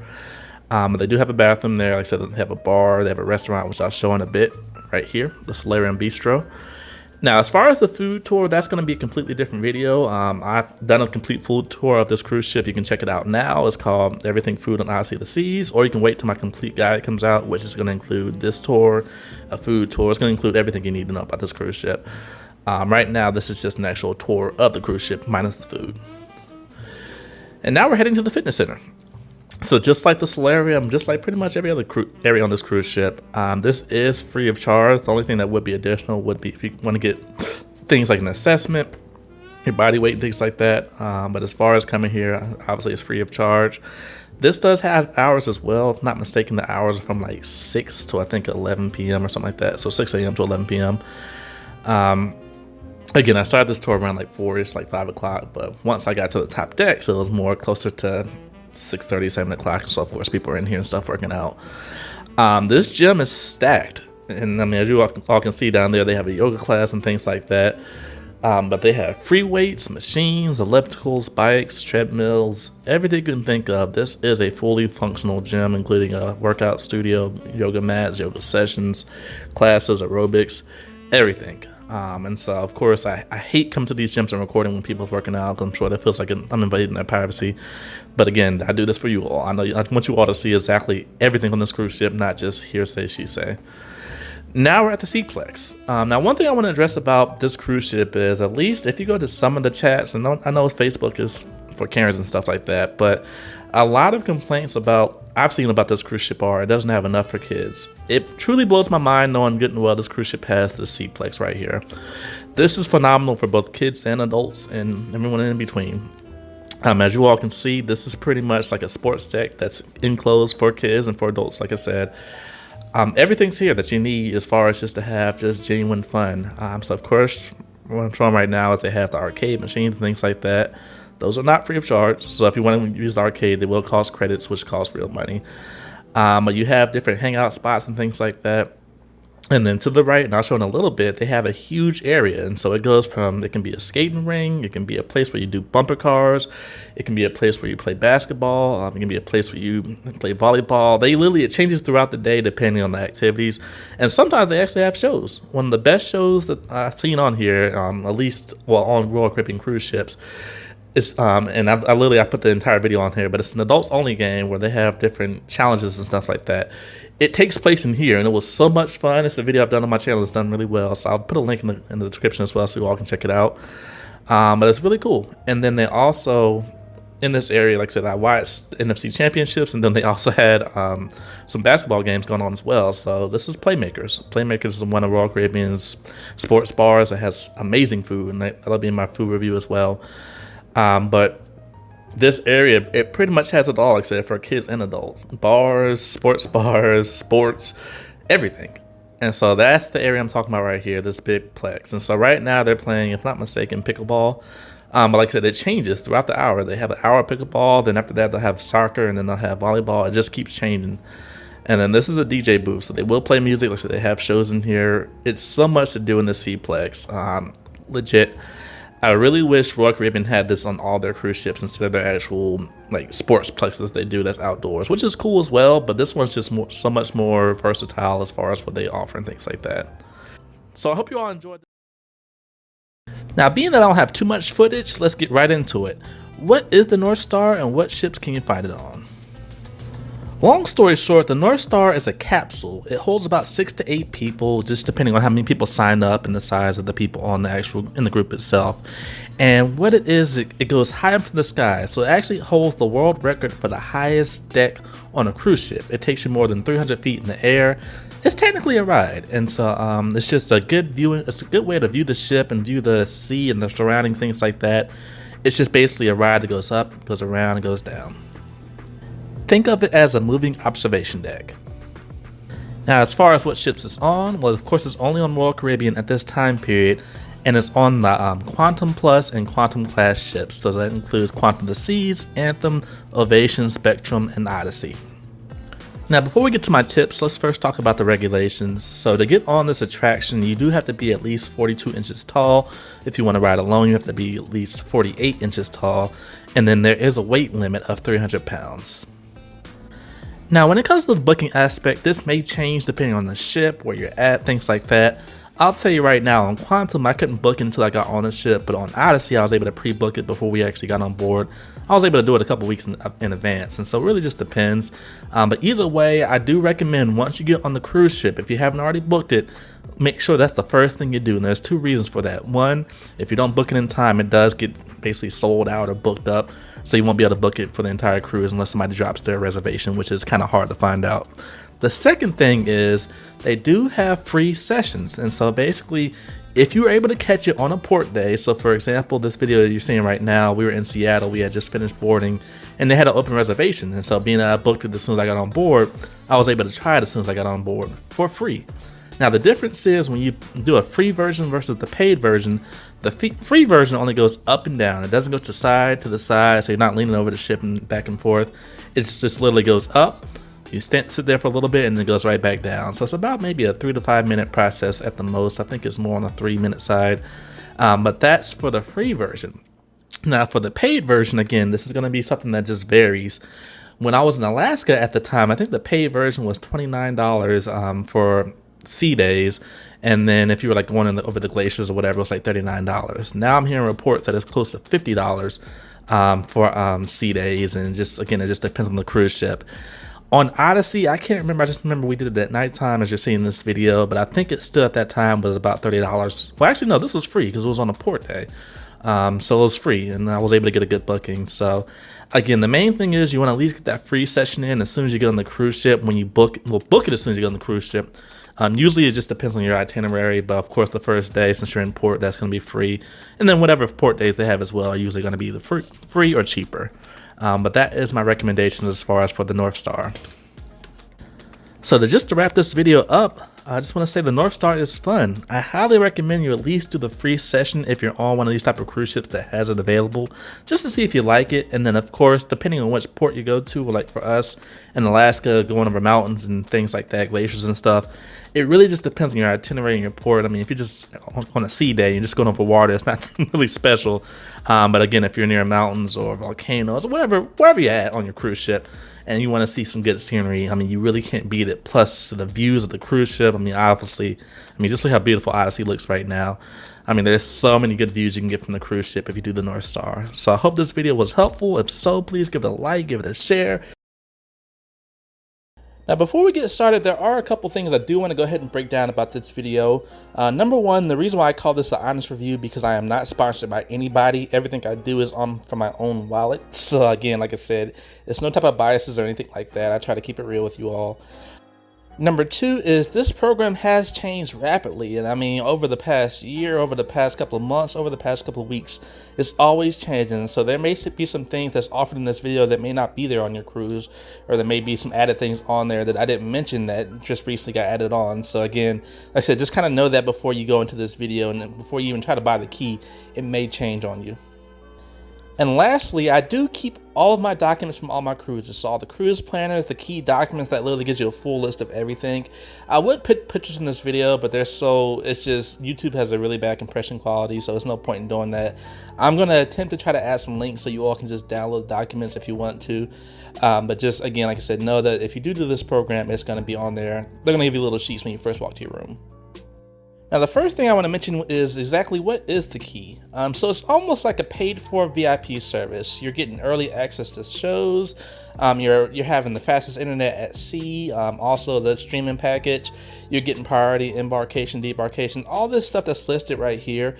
But they do have a bathroom there. Like I said, they have a bar, they have a restaurant, which I'll show in a bit right here, the Solarium Bistro. Now, as far as the food tour, that's going to be a completely different video. I've done a complete food tour of this cruise ship. You can check it out now. It's called Everything Food on Odyssey of the Seas, or you can wait till my complete guide comes out, which is going to include this tour, a food tour. It's going to include everything you need to know about this cruise ship. Right now, this is just an actual tour of the cruise ship minus the food. And now we're heading to the fitness center. So just like the solarium, just like pretty much every other area on this cruise ship, this is free of charge. The only thing that would be additional would be if you want to get things like an assessment, your body weight, and things like that. But as far as coming here, obviously it's free of charge. This does have hours as well. If not mistaken, the hours are from like 6 to I think 11 p.m. or something like that. So 6 a.m. to 11 p.m. Again, I started this tour around like 4-ish, like 5 o'clock. But once I got to the top deck, so it was more closer to 6:30, 7 o'clock. So of course people are in here and stuff working out. This gym is stacked. And I mean, as you all can see down there, they have a yoga class and things like that. But they have free weights, machines, ellipticals, bikes, treadmills, everything you can think of. This is a fully functional gym, including a workout studio, yoga mats, yoga sessions, classes, aerobics, everything. And so, of course, I hate coming to these gyms and recording when people's working out. I'm sure that feels like I'm invading their privacy. But again, I do this for you all. I want you all to see exactly everything on this cruise ship, not just hearsay, she say. Now we're at the Seaplex. Now, one thing I want to address about this cruise ship is, at least if you go to some of the chats, and I know Facebook is for Karens and stuff like that, but a lot of complaints I've seen about this cruise ship are it doesn't have enough for kids. It truly blows my mind knowing good and well this cruise ship has the Seaplex right here. This is phenomenal for both kids and adults and everyone in between. As you all can see, this is pretty much like a sports deck that's enclosed for kids and for adults, like I said. Everything's here that you need as far as just to have just genuine fun. So of course, what I'm showing right now is they have the arcade machines and things like that. Those are not free of charge. So if you want to use the arcade, they will cost credits, which cost real money. But you have different hangout spots and things like that. And then to the right, and I'll show in a little bit, they have a huge area. And so it goes from, it can be a skating ring, it can be a place where you do bumper cars, it can be a place where you play basketball, it can be a place where you play volleyball. It changes throughout the day depending on the activities. And sometimes they actually have shows. One of the best shows that I've seen on here, at least, on Royal Caribbean cruise ships, it's and I put the entire video on here, but it's an adults only game where they have different challenges and stuff like that. It takes place in here, and it was so much fun. It's a video I've done on my channel. It's done really well, so I'll put a link in the description as well, so you all can check it out. But it's really cool. And then they also, in this area, like I said, I watched NFC Championships, and then they also had some basketball games going on as well. So this is Playmakers. Playmakers is one of Royal Caribbean's sports bars that has amazing food, and that'll be in my food review as well. But this area, it pretty much has it all except for kids and adults. Bars, sports, everything. And so that's the area I'm talking about right here, this big plex. And so right now they're playing, if not mistaken, pickleball. But like I said, it changes throughout the hour. They have an hour of pickleball, then after that they'll have soccer, and then they'll have volleyball. It just keeps changing. And then this is a DJ booth, so they will play music. Like I said, they have shows in here. It's so much to do in the Seaplex. Legit. I really wish Royal Caribbean had this on all their cruise ships instead of their actual like sports plex that they do that's outdoors, which is cool as well. But this one's just so much more versatile as far as what they offer and things like that. So I hope you all enjoyed. Now, being that I don't have too much footage, let's get right into it. What is the North Star and what ships can you find it on? Long story short, the North Star is a capsule. It holds about 6 to 8 people, just depending on how many people sign up and the size of the people on in the group itself. And what it is, it goes high up in the sky. So it actually holds the world record for the highest deck on a cruise ship. It takes you more than 300 feet in the air. It's technically a ride, and so it's just a good viewing. It's a good way to view the ship and view the sea and the surrounding things like that. It's just basically a ride that goes up, goes around, and goes down. Think of it as a moving observation deck. Now, as far as what ships it's on, well, of course, it's only on Royal Caribbean at this time period, and it's on the Quantum Plus and Quantum class ships. So that includes Quantum of the Seas, Anthem, Ovation, Spectrum, and Odyssey. Now, before we get to my tips, let's first talk about the regulations. So to get on this attraction, you do have to be at least 42 inches tall. If you want to ride alone, you have to be at least 48 inches tall. And then there is a weight limit of 300 pounds. Now, when it comes to the booking aspect, this may change depending on the ship, where you're at, things like that. I'll tell you right now, on Quantum, I couldn't book it until I got on the ship, but on Odyssey, I was able to pre-book it before we actually got on board. I was able to do it a couple weeks in advance, and so it really just depends. But either way, I do recommend once you get on the cruise ship, if you haven't already booked it, make sure that's the first thing you do, and there's 2 reasons for that. One, if you don't book it in time, it does get basically sold out or booked up, so you won't be able to book it for the entire cruise unless somebody drops their reservation, which is kind of hard to find out. The second thing is they do have free sessions, and so basically if you were able to catch it on a port day, so for example, this video you're seeing right now, we were in Seattle, we had just finished boarding, and they had an open reservation, and so being that I booked it as soon as I got on board, I was able to try it as soon as I got on board for free. Now the difference is when you do a free version versus the paid version, the free version only goes up and down. It doesn't go to the side, so you're not leaning over the ship and back and forth. It just literally goes up. You sit there for a little bit and then it goes right back down. So it's about maybe a 3 to 5 minute process at the most. I think it's more on the 3-minute side. But that's for the free version. Now for the paid version, again, this is going to be something that just varies. When I was in Alaska at the time, I think the paid version was $29 for sea days. And then if you were like going over the glaciers or whatever, it was like $39. Now I'm hearing reports that it's close to $50 for sea days. And just, again, it just depends on the cruise ship. On Odyssey, I can't remember. I just remember we did it at nighttime as you're seeing this video, but I think it still at that time was about $30. Well, actually, no, this was free because it was on a port day. So it was free and I was able to get a good booking. So again, the main thing is you want to at least get that free session in as soon as you get on the cruise ship. When you book it as soon as you get on the cruise ship. Usually it just depends on your itinerary, but of course the first day, since you're in port, that's going to be free. And then whatever port days they have as well are usually going to be either free or cheaper. But that is my recommendation as far as for the North Star. So just to wrap this video up, I just want to say the North Star is fun. I highly recommend you at least do the free session if you're on one of these type of cruise ships that has it available, just to see if you like it. And then of course, depending on which port you go to, like for us in Alaska, going over mountains and things like that, glaciers and stuff, it really just depends on your itinerary and your port. I mean, if you're just on a sea day, you're just going over water, it's not really special. But again, if you're near mountains or volcanoes or wherever you're at on your cruise ship, and you want to see some good scenery, I mean, you really can't beat it. Plus the views of the cruise ship, I mean, obviously, just look how beautiful Odyssey looks right now. I mean, there's so many good views you can get from the cruise ship if you do the North Star. So I hope this video was helpful. If so, please give it a like, give it a share. Now, before we get started, there are a couple things I do want to go ahead and break down about this video. Number one, the reason why I call this an honest review, because I am not sponsored by anybody. Everything I do is from my own wallet. So again, like I said, it's no type of biases or anything like that. I try to keep it real with you all. Number two is this program has changed rapidly, and I mean over the past year, over the past couple of months, over the past couple of weeks, it's always changing. So there may be some things that's offered in this video that may not be there on your cruise, or there may be some added things on there that I didn't mention that just recently got added on. So again, like I said, just kind of know that before you go into this video, and before you even try to buy the key, it may change on you. And lastly, I do keep all of my documents from all my cruises. So all the cruise planners, the key documents that literally gives you a full list of everything. I would put pictures in this video, but it's just, YouTube has a really bad compression quality, so there's no point in doing that. I'm going to attempt to try to add some links so you all can just download documents if you want to. But just, again, like I said, know that if you do this program, it's going to be on there. They're going to give you little sheets when you first walk to your room. Now, the first thing I want to mention is exactly what is the key. So it's almost like a paid-for VIP service. You're getting early access to shows. You're having the fastest internet at sea. Also, the streaming package. You're getting priority embarkation, debarkation. All this stuff that's listed right here.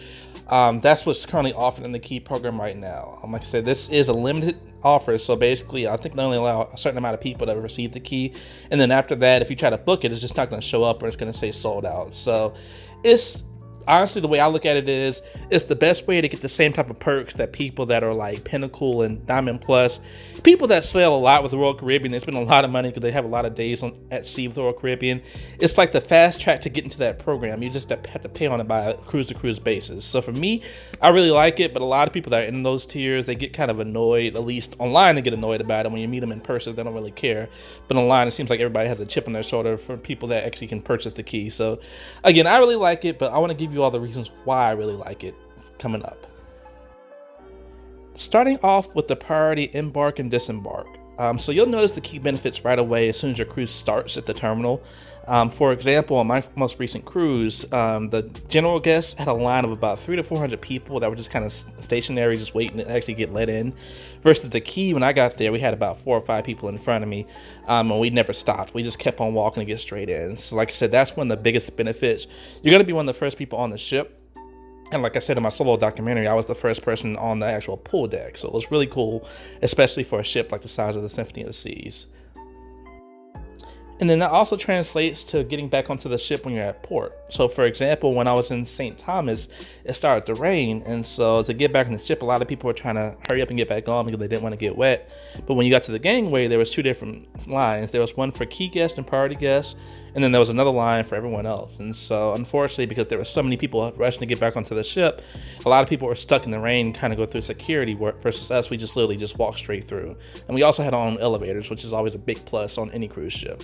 That's what's currently offered in the key program right now. Like I said, this is a limited offer, so basically I think they only allow a certain amount of people to receive the key, and then after that, if you try to book it, it's just not going to show up, or it's going to say sold out. So it's honestly, the way I look at it is, it's the best way to get the same type of perks that people that are like Pinnacle and Diamond Plus, people that sail a lot with the Royal Caribbean, they spend a lot of money because they have a lot of days at sea with the Royal Caribbean. It's like the fast track to get into that program. You just have to pay on it by a cruise-to-cruise basis. So for me, I really like it, but a lot of people that are in those tiers, they get kind of annoyed. At least online, they get annoyed about it. When you meet them in person, they don't really care. But online, it seems like everybody has a chip on their shoulder for people that actually can purchase the key. So again, I really like it, but I want to give you all the reasons why I really like it coming up. Starting off with the priority embark and disembark. So you'll notice the key benefits right away as soon as your cruise starts at the terminal. For example, on my most recent cruise, the general guests had a line of about 300 to 400 people that were just kind of stationary, just waiting to actually get let in. Versus the key, when I got there, we had about 4 or 5 people in front of me, and we never stopped. We just kept on walking to get straight in. So like I said, that's one of the biggest benefits. You're going to be one of the first people on the ship. And like I said in my solo documentary, I was the first person on the actual pool deck. So it was really cool, especially for a ship like the size of the Symphony of the Seas. And then that also translates to getting back onto the ship when you're at port. So for example, when I was in St. Thomas, it started to rain. And so to get back on the ship, a lot of people were trying to hurry up and get back on because they didn't want to get wet. But when you got to the gangway, there was 2 different lines. There was one for key guests and priority guests, and then there was another line for everyone else. And so unfortunately, because there were so many people rushing to get back onto the ship, a lot of people were stuck in the rain and kind of go through security work, versus us, we just literally just walked straight through. And we also had our own elevators, which is always a big plus on any cruise ship.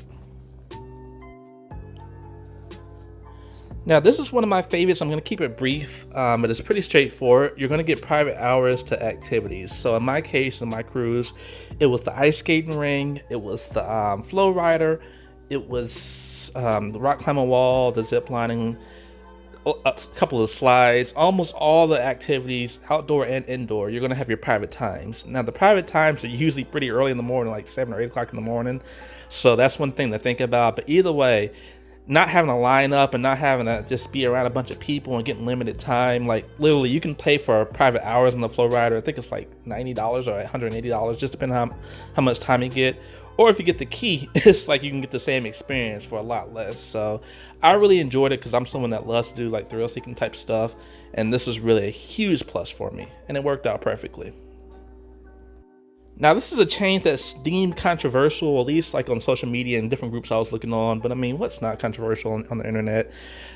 Now, this is one of my favorites. I'm going to keep it brief, but it's pretty straightforward. You're going to get private hours to activities. So in my case, in my cruise, it was the ice skating ring, it was the flow rider, it was the rock climbing wall, the zip lining, a couple of slides, almost all the activities, outdoor and indoor. You're going to have your private times. Now, the private times are usually pretty early in the morning, like 7 or 8 o'clock in the morning. So that's one thing to think about. But either way, not having to line up and not having to just be around a bunch of people and getting limited time, like literally you can pay for private hours on the flow rider. I think it's like $90 or $180, just depending on how much time you get. Or if you get the key, it's like you can get the same experience for a lot less. So I really enjoyed it because I'm someone that loves to do like thrill seeking type stuff, and this was really a huge plus for me, and it worked out perfectly. Now, this is a change that's deemed controversial, at least like on social media and different groups I was looking on. But I mean, what's not controversial on the internet?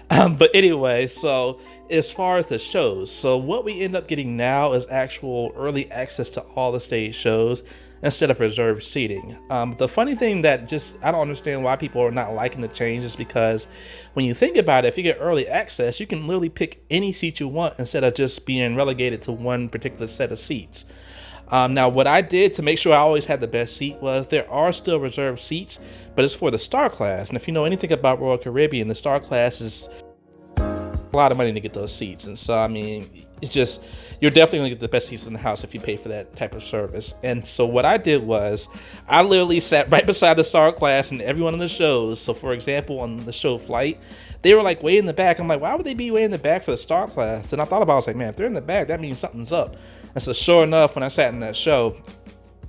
But anyway, so as far as the shows, so what we end up getting now is actual early access to all the stage shows instead of reserved seating. The funny thing that just, I don't understand why people are not liking the change is because when you think about it, if you get early access, you can literally pick any seat you want instead of just being relegated to one particular set of seats. Now, what I did to make sure I always had the best seat was there are still reserved seats, but it's for the Star Class. And if you know anything about Royal Caribbean, the Star Class is a lot of money to get those seats. And so, I mean, it's just, you're definitely going to get the best seats in the house if you pay for that type of service. And so what I did was I literally sat right beside the Star Class and everyone on the shows. So for example, on the show Flight, they were like way in the back. I'm like, why would they be way in the back for the Star Class? And I thought about it, I was like, man, if they're in the back, that means something's up. And so sure enough, when I sat in that show,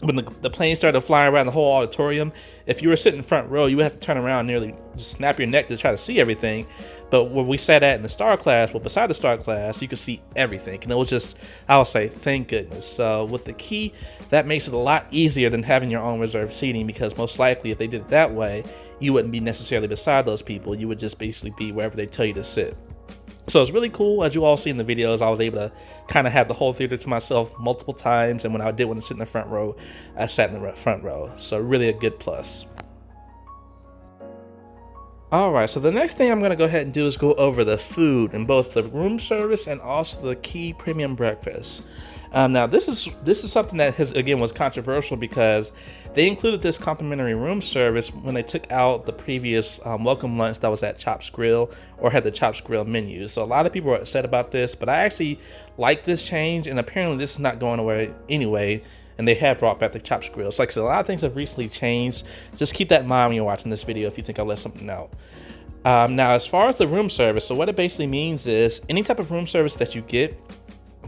when the plane started flying around the whole auditorium, if you were sitting front row, you would have to turn around and nearly just snap your neck to try to see everything. But where we sat at in the Star Class, well, beside the Star Class, you could see everything. And it was just, I would say, thank goodness. So with the key, that makes it a lot easier than having your own reserved seating, because most likely if they did it that way, you wouldn't be necessarily beside those people. You would just basically be wherever they tell you to sit. So it's really cool. As you all see in the videos, I was able to kind of have the whole theater to myself multiple times, and when I did want to sit in the front row, I sat in the front row. So really a good plus. Alright, so the next thing I'm going to go ahead and do is go over the food in both the room service and also the key premium breakfast. Now this is something that was controversial because they included this complimentary room service when they took out the previous welcome lunch that was at Chops Grill or had the Chops Grill menu. So a lot of people were upset about this, but I actually like this change, and apparently this is not going away anyway. And they have brought back the Chops Grill. So like I said, a lot of things have recently changed. Just keep that in mind when you're watching this video if you think I left something out. Now, as far as the room service, so what it basically means is any type of room service that you get,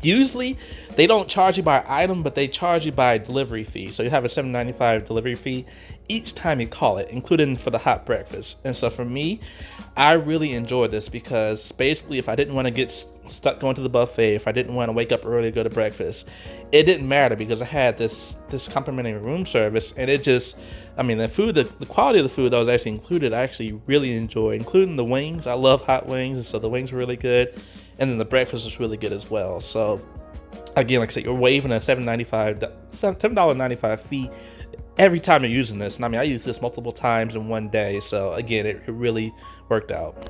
usually they don't charge you by item, but they charge you by delivery fee. So you have a $7.95 delivery fee each time you call it, including for the hot breakfast. And so for me, I really enjoy this because basically if I didn't want to get stuck going to the buffet, if I didn't want to wake up early to go to breakfast, it didn't matter because I had this complimentary room service, and it just, I mean, the food, the quality of the food that was actually included, I actually really enjoy, including the wings. I love hot wings, and so the wings were really good, and then the breakfast was really good as well. So again, like I said, you're waiving a $7.95 fee every time you're using this. And I mean, I used this multiple times in one day, so again, it really worked out.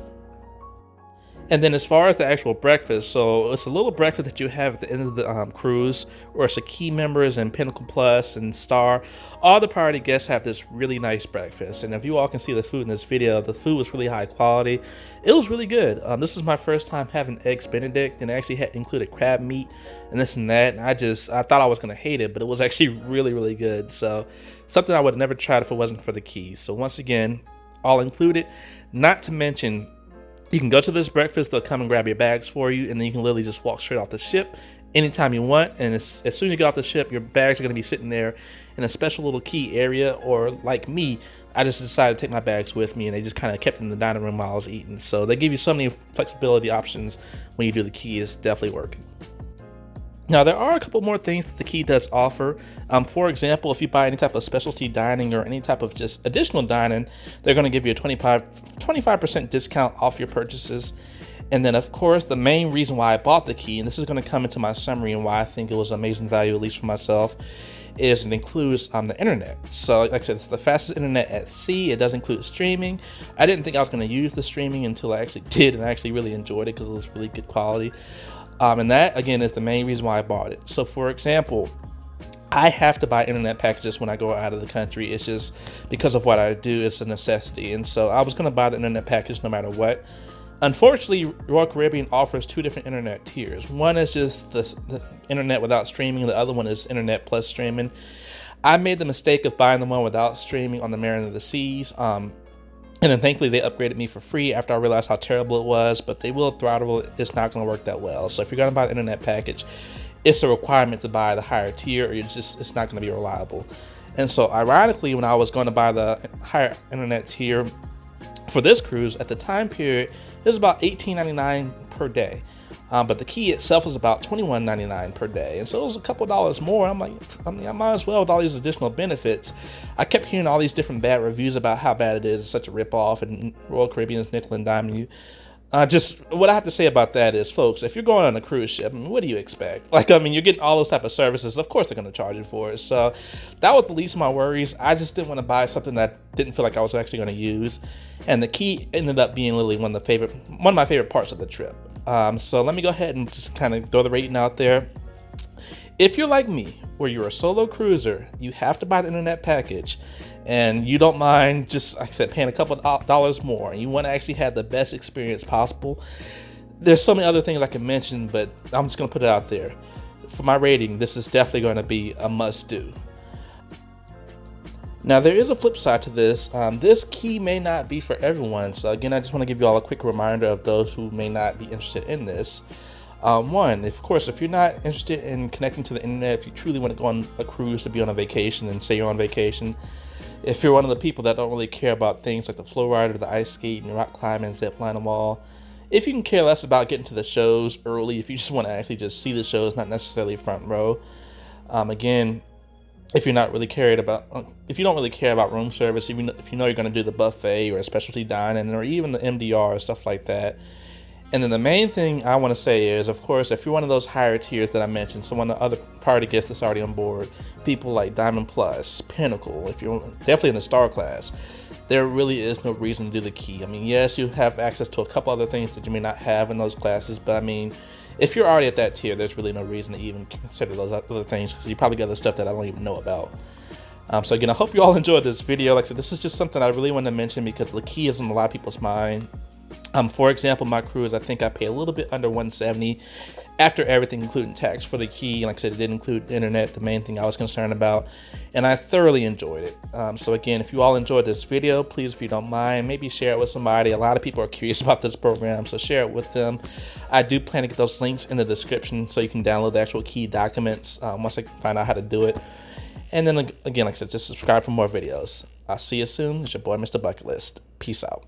And then as far as the actual breakfast, so it's a little breakfast that you have at the end of the cruise, or it's a key members and Pinnacle Plus and Star. All the priority guests have this really nice breakfast. And if you all can see the food in this video, the food was really high quality. It was really good. This is my first time having Eggs Benedict, and it actually included crab meat and this and that. And I thought I was going to hate it, but it was actually really, really good. So something I would have never tried if it wasn't for the keys. So once again, all included, not to mention, you can go to this breakfast, they'll come and grab your bags for you, and then you can literally just walk straight off the ship anytime you want. And as soon as you get off the ship, your bags are going to be sitting there in a special little key area. Or like me, I just decided to take my bags with me, and they just kind of kept in the dining room while I was eating. So they give you so many flexibility options when you do the key. It's definitely working. Now, there are a couple more things that the key does offer. For example, if you buy any type of specialty dining or any type of just additional dining, they're going to give you a 25% discount off your purchases. And then, of course, the main reason why I bought the key, and this is going to come into my summary and why I think it was amazing value, at least for myself, is it includes the internet. So, like I said, it's the fastest internet at sea. It does include streaming. I didn't think I was going to use the streaming until I actually did, and I actually really enjoyed it because it was really good quality. And that, again, is the main reason why I bought it. So, for example, I have to buy internet packages when I go out of the country. It's just because of what I do. It's a necessity. And so I was going to buy the internet package no matter what. Unfortunately, Royal Caribbean offers two different internet tiers. One is just the internet without streaming. The other one is internet plus streaming. I made the mistake of buying the one without streaming on the Mariner of the Seas. And then thankfully they upgraded me for free after I realized how terrible it was, but they will throttle it. It's not going to work that well. So if you're going to buy the internet package, it's a requirement to buy the higher tier, or it's not going to be reliable. And so ironically, when I was going to buy the higher internet tier for this cruise, at the time period, it was about $18.99 per day. But the key itself was about $21.99 per day. And so it was a couple dollars more. I'm like, I might as well with all these additional benefits. I kept hearing all these different bad reviews about how bad it is. It's such a ripoff, and Royal Caribbean's nickel and diming you. Just what I have to say about that is, folks, if you're going on a cruise ship, I mean, what do you expect? Like, I mean, you're getting all those type of services. Of course, they're going to charge you for it. So that was the least of my worries. I just didn't want to buy something that I didn't feel like I was actually going to use. And the key ended up being literally one of my favorite parts of the trip. So let me go ahead and just kind of throw the rating out there. If you're like me, where you're a solo cruiser, you have to buy the internet package, and you don't mind just, like I said, paying a couple of dollars more, and you want to actually have the best experience possible. There's so many other things I can mention, but I'm just going to put it out there. For my rating, this is definitely going to be a must-do. Now, there is a flip side to this. This key may not be for everyone. So again, I just want to give you all a quick reminder of those who may not be interested in this. One, of course, if you're not interested in connecting to the internet, if you truly want to go on a cruise to be on a vacation and say you're on vacation, if you're one of the people that don't really care about things like the flow rider, the ice skate, and rock climbing, zip line, and wall, if you can care less about getting to the shows early, if you just want to actually just see the shows, not necessarily front row, again, if you don't really care about room service, if you know you're going to do the buffet or a specialty dining or even the MDR or stuff like that, And then the main thing I want to say is, of course, if you're one of those higher tiers that I mentioned, so one of the other party guests that's already on board, people like Diamond Plus, Pinnacle, if you're definitely in the Star class, there really is no reason to do the key. I mean, yes, you have access to a couple other things that you may not have in those classes, but I mean, if you're already at that tier, there's really no reason to even consider those other things, because you probably got other stuff that I don't even know about. So again, I hope you all enjoyed this video. Like I said, this is just something I really wanted to mention because the key is in a lot of people's mind. For example, my cruise, I think I paid a little bit under $170 after everything, including tax, for the key. Like I said, it didn't include internet, the main thing I was concerned about, and I thoroughly enjoyed it. So again, if you all enjoyed this video, please, if you don't mind, maybe share it with somebody. A lot of people are curious about this program, so share it with them. I do plan to get those links in the description so you can download the actual key documents once I find out how to do it. And then again, like I said, just subscribe for more videos. I'll see you soon. It's your boy, Mr. Bucket List. Peace out.